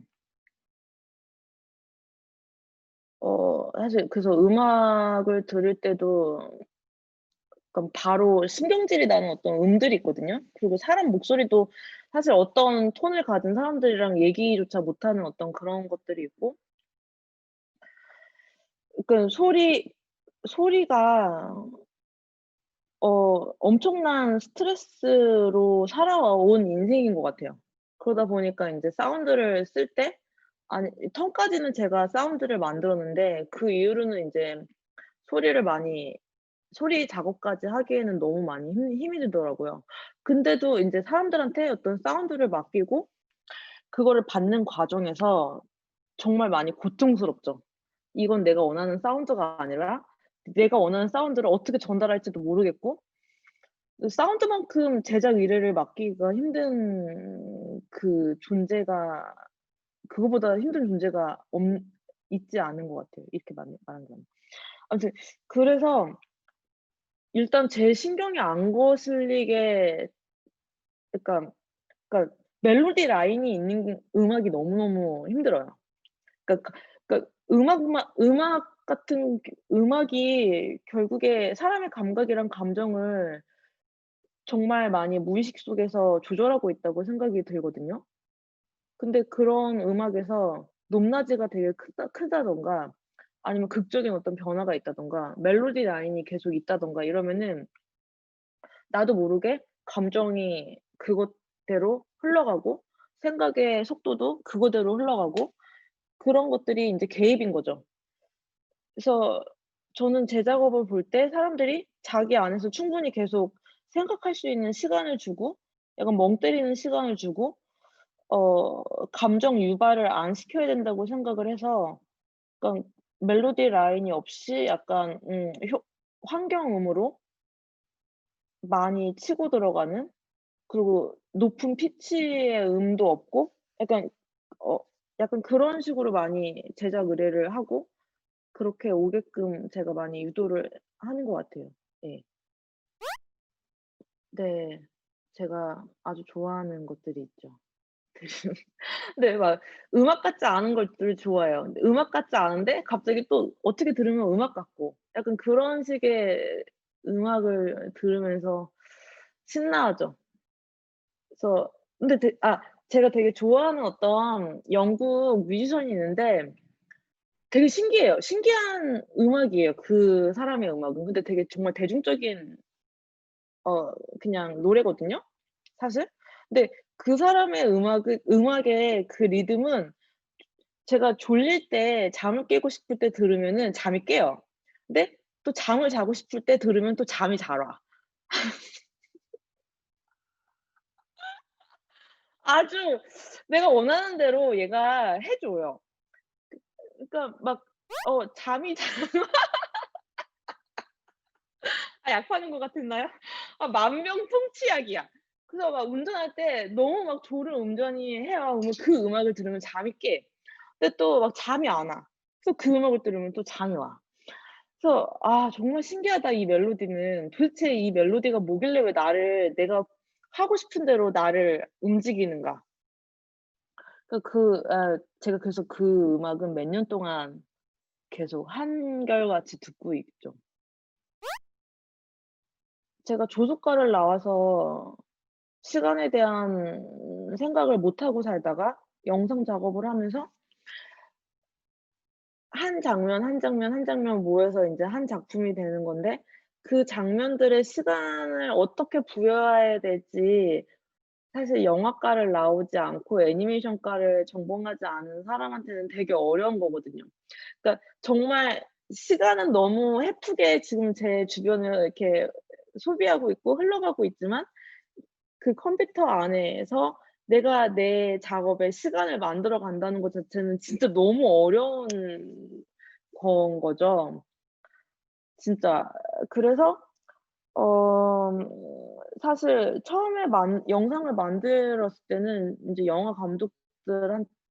사실 그래서 음악을 들을 때도 바로 신경질이 나는 어떤 음들이 있거든요. 그리고 사람 목소리도 사실 어떤 톤을 가진 사람들이랑 얘기조차 못하는 어떤 그런 것들이 있고 소리가 엄청난 스트레스로 살아온 인생인 것 같아요. 그러다 보니까 인제 사운드를 쓸 때 아니 턴까지는 제가 사운드를 만들었는데 그 이후로는 인제 소리를 많이 소리 작업까지 하기에는 너무 많이 힘이 들더라고요. 근데도 인제 사람들한테 어떤 사운드를 맡기고 그거를 받는 과정에서 정말 많이 고통스럽죠. 이건 내가 원하는 사운드가 아니라 내가 원하는 사운드를 어떻게 전달할지도 모르겠고 사운드만큼 제작 의뢰를 맡기기가 힘든 그거보다 힘든 존재가 있지 않은 것 같아요, 이렇게 말하는 사람은. 아무튼 그래서 일단 제 신경이 안 거슬리게 그러니까 멜로디 라인이 있는 음악이 너무너무 힘들어요. 그러니까 음악 같은 음악이 결국에 사람의 감각이랑 감정을 정말 많이 무의식 속에서 조절하고 있다고 생각이 들거든요. 근데 그런 음악에서 높낮이가 되게 크다든가 아니면 극적인 어떤 변화가 있다든가 멜로디 라인이 계속 있다든가 이러면은 나도 모르게 감정이 그것대로 흘러가고 생각의 속도도 그거대로 흘러가고 그런 것들이 인제 개입인 거죠. 그래서 저는 제 작업을 볼 때 사람들이 자기 안에서 충분히 계속 생각할 수 있는 시간을 주고 약간 멍 때리는 시간을 주고 감정 유발을 안 시켜야 된다고 생각을 해서 약간 멜로디 라인이 없이 약간 효 환경음으로 많이 치고 들어가는 그리고 높은 피치의 음도 없고 약간 어 약간 그런 식으로 많이 제작 의뢰를 하고 그렇게 오게끔 제가 많이 유도를 하는 것 같아요. 예. 네. 제가 아주 좋아하는 것들이 있죠. 근데 막 음악 같지 않은 것들을 좋아해요. 근데 음악 같지 않은데 갑자기 또 어떻게 들으면 음악 같고 약간 그런 식의 음악을 들으면서 신나하죠. 그래서 근데 제가 되게 좋아하는 어떤 영국 뮤지션이 있는데 되게 신기해요. 신기한 음악이에요, 그 사람의 음악은. 근데 되게 정말 대중적인 그냥 노래거든요 사실. 근데 그 사람의 음악의 그 리듬은 제가 졸릴 때 잠을 깨고 싶을 때 들으면은 잠이 깨요. 근데 또 잠을 자고 싶을 때 들으면 또 잠이 잘 와. 아주 내가 원하는 대로 얘가 해 줘요. 그러니까 막 잠이 잘 약 파는 것 같았나요? 만병통치약이야. 그래서 막 운전할 때 너무 막 졸음 운전이 해요. 그러면 그 음악을 들으면 잠이 깨. 근데 또 막 잠이 안 와. 그래서 그 음악을 들으면 또 잠이 와. 그래서 '아 정말 신기하다 이 멜로디는. 도대체 이 멜로디가 뭐길래 왜 나를 내가 하고 싶은 대로 나를 움직이는가.' 제가 그래서 그 음악은 몇 년 동안 계속 한결같이 듣고 있죠. 제가 조속과를 나와서 시간에 대한 생각을 못 하고 살다가 영상 작업을 하면서 한 장면, 한 장면, 한 장면 모여서 인제 한 작품이 되는 건데 그 장면들의 시간을 어떻게 부여해야 될지 사실 영화과를 나오지 않고 애니메이션과를 전공하지 않은 사람한테는 되게 어려운 거거든요. 그러니까 정말 시간은 너무 헤프게 지금 제 주변을 이렇게 소비하고 있고 흘러가고 있지만 그 컴퓨터 안에서 내가 내 작업에 시간을 만들어 간다는 것 자체는 진짜 너무 어려운 건 거죠. 진짜. 그래서 사실 처음에 영상을 만들었을 때는 인제 영화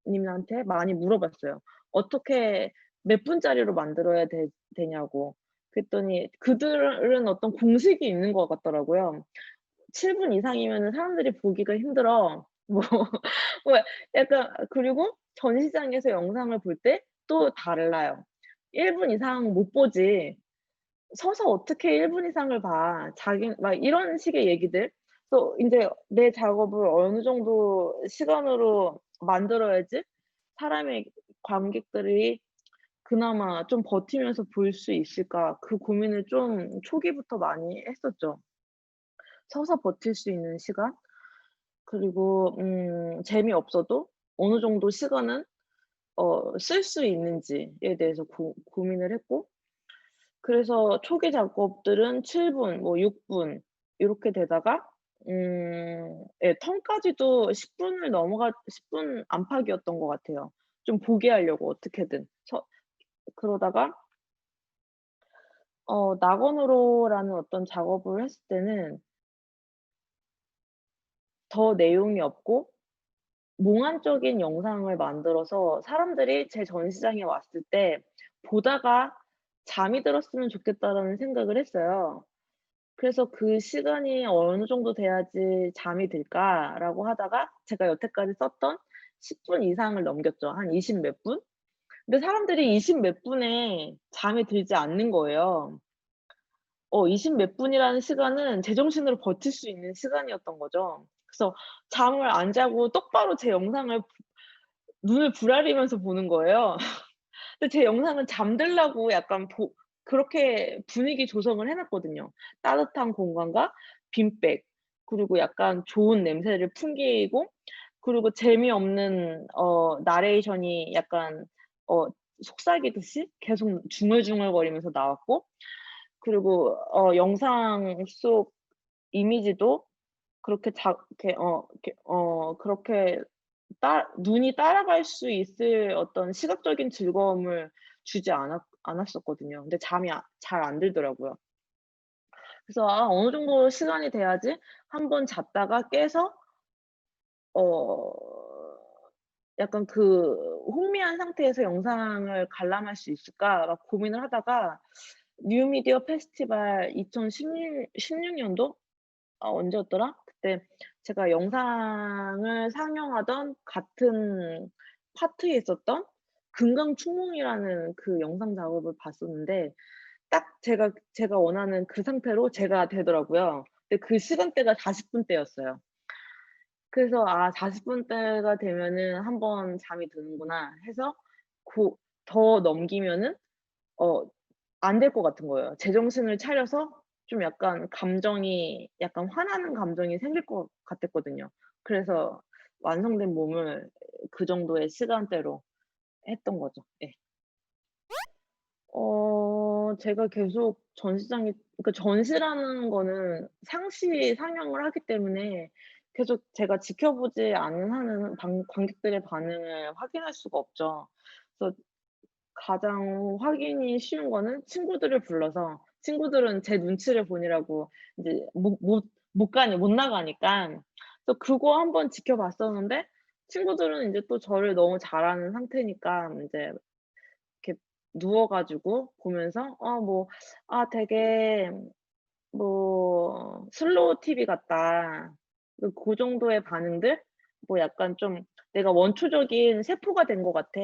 님한테 많이 물어봤어요. 어떻게 몇 분짜리로 만들어야 되냐고. 그랬더니 그들은 어떤 공식이 있는 것 같더라고요. 7분 이상이면은 사람들이 보기가 힘들어. 뭐 뭐 약간 그리고 전시장에서 영상을 볼 때 또 달라요. 1분 이상 못 보지. 서서 어떻게 1분 이상을 봐. 자기 막 이런 식의 얘기들. 그래서 인제 내 작업을 어느 정도 시간으로 만들어야지 사람의 관객들이 그나마 좀 버티면서 볼 수 있을까 그 고민을 좀 초기부터 많이 했었죠. 서서 버틸 수 있는 시간 그리고 재미없어도 어느 정도 시간은 쓸 수 있는지에 대해서 고민을 했고 그래서 초기 작업들은 7분 뭐 6분 요렇게 되다가 예 턴까지도 10 분을 10분 안팎이었던 것 같아요. 좀 보게 하려고 어떻게든. 그러다가 낙원으로라는 어떤 작업을 했을 때는 더 내용이 없고 몽환적인 영상을 만들어서 사람들이 제 전시장에 왔을 때 보다가 '잠이 들었으면 좋겠다.'라는 생각을 했어요. 그래서 '그 시간이 어느 정도 돼야지 잠이 들까?'라고 하다가 제가 여태까지 썼던 10분 이상을 넘겼죠. 한 20 몇 분? 근데 사람들이 20 몇 분에 잠이 들지 않는 거예요. 20 몇 분이라는 시간은 제정신으로 버틸 수 있는 시간이었던 거죠. 그래서 잠을 안 자고 똑바로 제 영상을 눈을 부라리면서 보는 거예요. 근데 제 영상은 잠들라고 약간 그렇게 분위기 조성을 해 놨거든요. 따뜻한 공간과 빈백 그리고 약간 좋은 냄새를 풍기고 그리고 재미없는 나레이션이 약간 어 속삭이듯이 계속 중얼중얼거리면서 나왔고 그리고 영상 속 이미지도 그렇게 이렇게 그렇게 눈이 따라갈 수 있을 어떤 시각적인 즐거움을 주지 않았었거든요. 근데 잠이 잘 안 들더라고요. 그래서 '아 어느 정도 시간이 돼야지 한 번 잤다가 깨서 어 약간 그 혼미한 상태에서 영상을 관람할 수 있을까?' 막 고민을 하다가 뉴미디어 페스티벌 2016 년도 언제였더라? 그때 제가 영상을 상영하던 같은 파트에 있었던 금강충몽이라는 그 영상 작업을 봤었는데 딱 제가 원하는 그 상태로 제가 되더라고요. 근데 그 시간대가 40 분대였어요. 그래서 '아 40 분대가 되면은 한 번 잠이 드는구나.' 해서 더 넘기면은 어 안 될 것 같은 거예요. 제정신을 차려서 좀 약간 감정이 약간 화나는 감정이 생길 것 같았거든요. 그래서 완성된 몸을 그 정도의 시간대로 했던 거죠. 예. 제가 계속 전시장에 그러니까 전시라는 거는 상시 상영을 하기 때문에 계속 제가 지켜보지 않는 한은 관객들의 반응을 확인할 수가 없죠. 그래서 가장 확인이 쉬운 거는 친구들을 불러서 친구들은 제 눈치를 보느라고 이제 못 나가니까 그래서 그거 한번 지켜봤었는데 친구들은 인제 또 저를 너무 잘 아는 상태니까 인제 이렇게 누워 가지고 보면서 뭐 "아 되게 뭐 슬로우 TV 같다." 고 정도의 반응들? 뭐 약간 좀 "내가 원초적인 세포가 된 것 같아."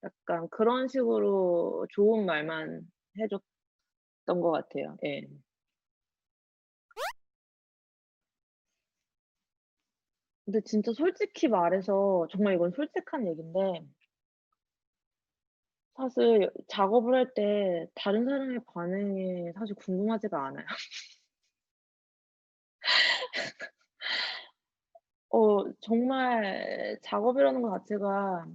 약간 그런 식으로 좋은 말만 해 줬던 것 같아요. 예. 근데 진짜 솔직히 말해서 정말 이건 솔직한 얘긴데 사실 작업을 할 때 다른 사람의 반응이 사실 궁금하지가 않아요. 정말 작업이라는 거 자체가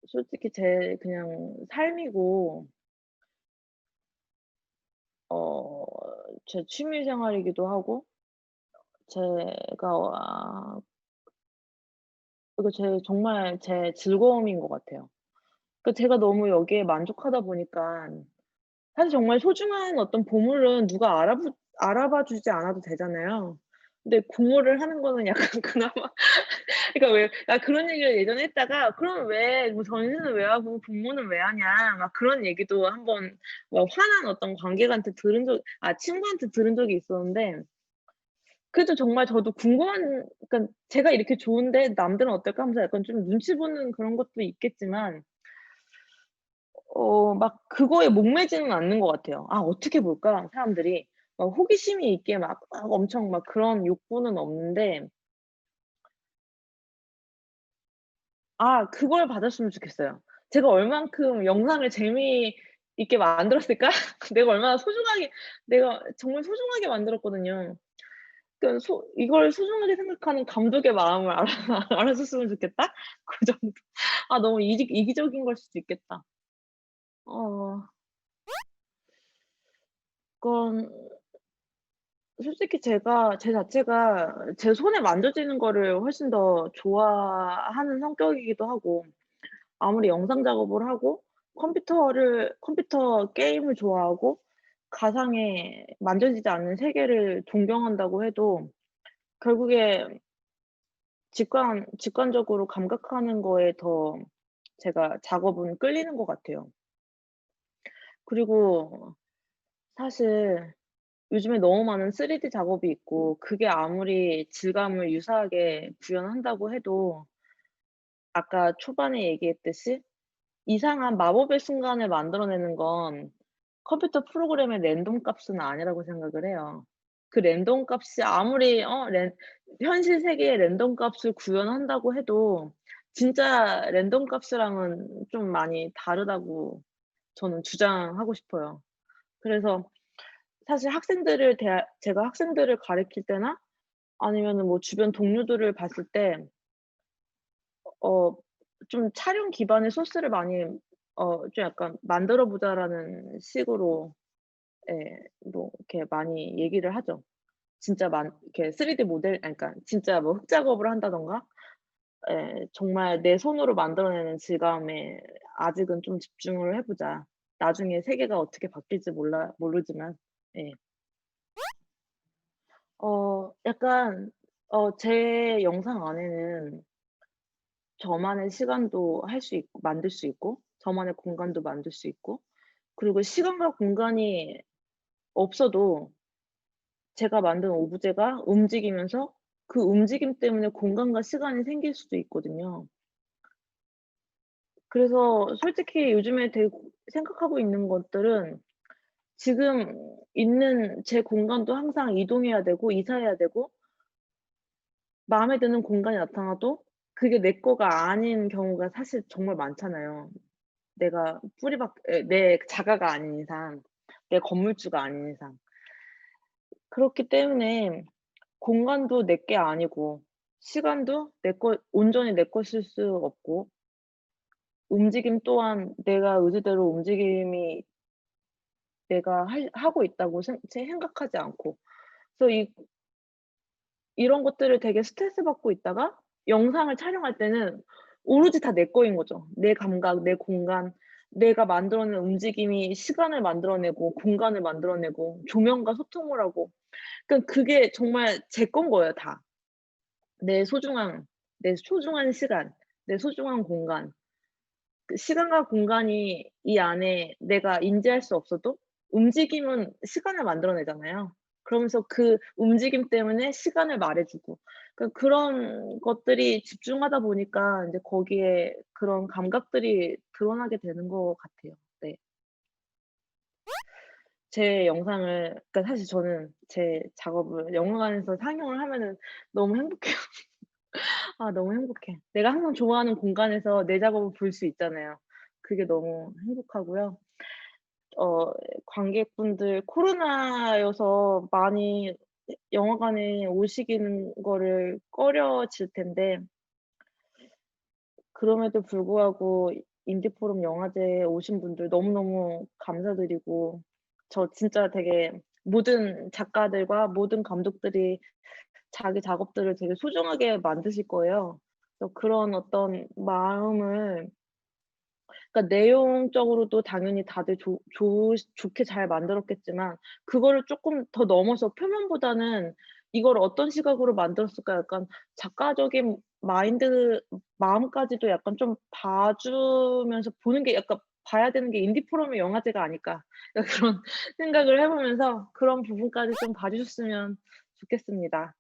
솔직히 제 그냥 삶이고 어 제 취미 생활이기도 하고 제가 이거 정말 제 즐거움인 것 같아요. 제가 너무 여기에 만족하다 보니까 사실 정말 소중한 어떤 보물은 누가 알아봐 주지 않아도 되잖아요. 근데 공모를 하는 거는 약간 그나마 그러니까 왜 나 그런 얘기를 예전에 했다가 "그럼 왜 뭐 전시는 왜 하고 공모는 왜 하냐." 막 그런 얘기도 한번 뭐 화난 어떤 관객한테 친구한테 들은 적이 있었는데 그래도 정말 저도 궁금한 그러니까 제가 이렇게 좋은데 남들은 어떨까 하면서 약간 좀 눈치 보는 그런 것도 있겠지만 막 그거에 목매지는 않는 것 같아요. '아 어떻게 볼까?' 사람들이. 막 호기심이 있게 막 엄청 막 그런 욕구는 없는데 그걸 받았으면 좋겠어요. 제가 얼만큼 영상을 재미있게 만들었을까? 내가 정말 소중하게 만들었거든요. 그러니까 소 이걸 소중하게 생각하는 감독의 마음을 알아줬으면 좋겠다? 그 정도. 너무 이기적인 걸 수도 있겠다. 어 그건 솔직히 제 자체가 제 손에 만져지는 거를 훨씬 더 좋아하는 성격이기도 하고 아무리 영상 작업을 하고 컴퓨터 게임을 좋아하고 가상의 만져지지 않는 세계를 동경한다고 해도 결국에 직관적으로 감각하는 거에 더 제가 작업은 끌리는 것 같아요. 그리고 사실 요즘에 너무 많은 3D 작업이 있고 그게 아무리 질감을 유사하게 구현한다고 해도 아까 초반에 얘기했듯이 이상한 마법의 순간을 만들어내는 건 컴퓨터 프로그램의 랜덤 값은 아니라고 생각을 해요. 그 랜덤 값이 아무리 현실 세계의 랜덤 값을 구현한다고 해도 진짜 랜덤 값이랑은 좀 많이 다르다고 저는 주장하고 싶어요. 그래서 사실 제가 학생들을 가르칠 때나 아니면은 뭐 주변 동료들을 봤을 때 어 좀 촬영 기반의 소스를 많이 좀 약간 "만들어 보자."라는 식으로 뭐 이렇게 많이 얘기를 하죠. 진짜 이렇게 3D 그러니까 진짜 뭐 흙 작업을 한다든가 정말 내 손으로 만들어내는 질감에 아직은 좀 집중을 해 보자. 나중에 세계가 어떻게 바뀔지 모르지만. 예. 약간 제 영상 안에는 저만의 시간도 만들 수 있고 저만의 공간도 만들 수 있고 그리고 시간과 공간이 없어도 제가 만든 오브제가 움직이면서 그 움직임 때문에 공간과 시간이 생길 수도 있거든요. 그래서 솔직히 요즘에 되게 생각하고 있는 것들은 지금 있는 제 공간도 항상 이동해야 되고 이사해야 되고 마음에 드는 공간이 나타나도 그게 내 거가 아닌 경우가 사실 정말 많잖아요. 내 자가가 아닌 이상, 내 건물주가 아닌 이상. 그렇기 때문에 공간도 내게 아니고 시간도 온전히 내 것일 수 없고 움직임 또한 내가 의지대로 움직임이 내가 하고 있다고 생각하지 않고 그래서 이런 것들을 되게 스트레스받고 있다가 영상을 촬영할 때는 오로지 다 내 거인 거죠. 내 감각, 내 공간, 내가 만들어낸 움직임이 시간을 만들어내고 공간을 만들어내고 조명과 소통을 하고 그게 정말 제 건 거예요 다. 내 소중한 내 소중한 시간, 내 소중한 공간. 그 시간과 공간이 이 안에 내가 인지할 수 없어도 움직임은 시간을 만들어내잖아요. 그러면서 그 움직임 때문에 시간을 말해 주고 그런 것들이 집중하다 보니까 인제 거기에 그런 감각들이 드러나게 되는 것 같아요. 네. 제 영상을 사실 저는 제 작업을 영화관에서 상영을 하면은 너무 행복해요. 너무 행복해. 내가 항상 좋아하는 공간에서 내 작업을 볼 수 있잖아요. 그게 너무 행복하고요. 어 관객분들 코로나여서 많이 영화관에 오시는 거를 꺼려질 텐데 그럼에도 불구하고 인디 포럼 영화제에 오신 분들 너무너무 감사드리고 저 진짜 되게 모든 작가들과 모든 감독들이 자기 작업들을 되게 소중하게 만드실 거예요. 그래서 그런 어떤 마음을 그러니까 내용적으로도 당연히 다들 좋게 잘 만들었겠지만 그거를 쪼끔 더 넘어서 표면보다는 '이걸 어떤 시각으로 만들었을까?' 약간 작가적인 마음까지도 약간 좀 봐 주면서 보는 게 약간 봐야 되는 게 '인디 포럼의 영화제가 아닐까.' 약간 그런 생각을 해 보면서 그런 부분까지 좀 봐 주셨으면 좋겠습니다.